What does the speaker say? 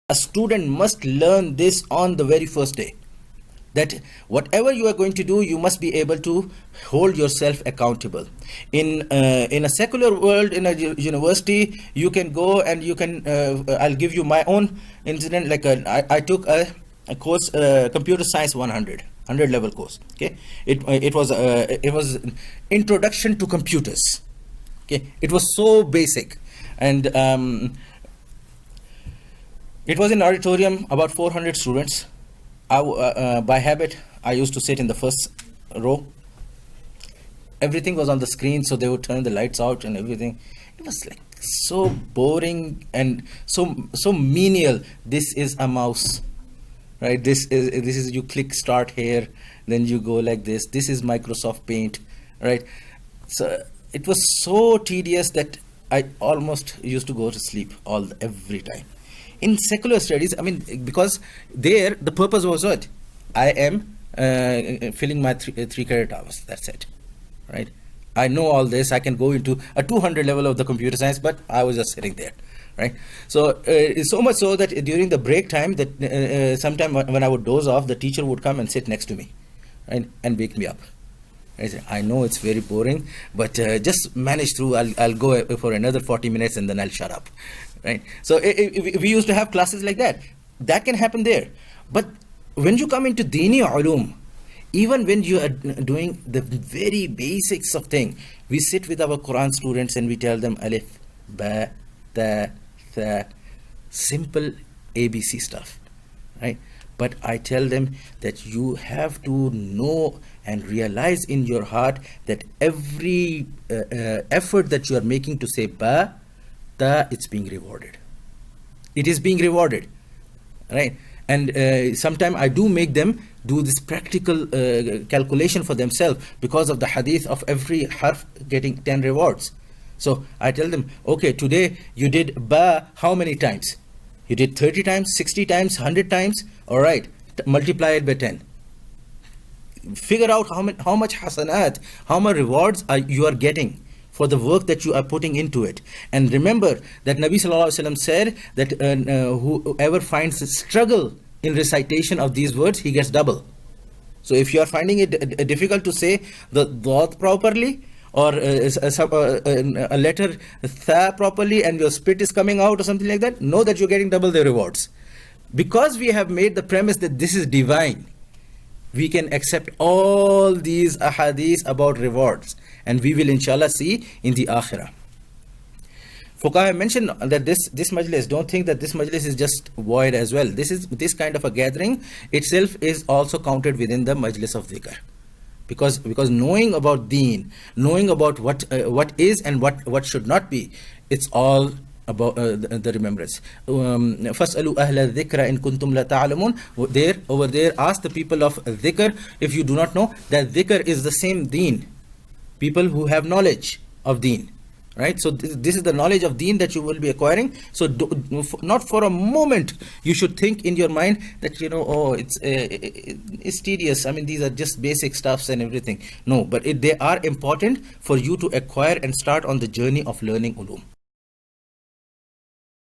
A student must learn this on the very first day, that whatever you are going to do, you must be able to hold yourself accountable. In a secular world, in a university, you can go and you can I'll give you my own incident. Like I took a course, computer science 100 level course. Okay, it was introduction to computers. Okay, it was so basic, and it was in auditorium, about 400 students. By habit, I used to sit in the first row. Everything was on the screen, so they would turn the lights out and everything. It was like so boring and so menial. This is a mouse, right? This is you click start here, then you go like this. This is Microsoft Paint, right? So it was so tedious that I almost used to go to sleep every time. In secular studies, I mean, because there the purpose was what? I am filling my three credit hours. That's it, right? I know all this. I can go into a 200 level of the computer science, but I was just sitting there, right? So so much so that during the break time, that sometime when I would doze off, the teacher would come and sit next to me, right, and wake me up. I know it's very boring, but just manage through. I'll go for another 40 minutes and then I'll shut up, right? So we used to have classes like that. That can happen there. But when you come into Dini Ulum, even when you are doing the very basics of thing, we sit with our Quran students and we tell them Alif, Ba, Ta, Tha, simple ABC stuff, right? But I tell them that you have to know and realize in your heart that every effort that you are making to say Ba, Ta, it's being rewarded. It is being rewarded, right? And sometimes I do make them do this practical calculation for themselves because of the hadith of every harf getting 10 rewards. So I tell them, okay, today you did Ba how many times? You did 30 times, 60 times, 100 times. All right, multiply it by 10. Figure out how much hasanat, how much rewards you are getting for the work that you are putting into it. And remember that Nabi Sallallahu Alaihi Wasallam said that whoever finds a struggle in recitation of these words, he gets double. So if you are finding it difficult to say the dot properly, or a letter tha properly, and your spit is coming out or something like that, know that you're getting double the rewards. Because we have made the premise that this is divine, we can accept all these ahadith about rewards, and we will inshallah see in the akhirah. Fuqaha mentioned that this majlis, don't think that this majlis is just void as well. This kind of a gathering itself is also counted within the majlis of dhikr. Because knowing about deen, knowing about what is and what should not be, it's all about the remembrance. فَاسْأَلُوا أَهْلَ الذِّكْرَ إِن كُنْتُمْ لَا تَعْلَمُونَ. Over there, ask the people of dhikr if you do not know that dhikr is the same deen. People who have knowledge of deen. Right, so this is the knowledge of deen that you will be acquiring. So not for a moment you should think in your mind that it's tedious. I mean, these are just basic stuffs and everything. No, but they are important for you to acquire and start on the journey of learning ulum.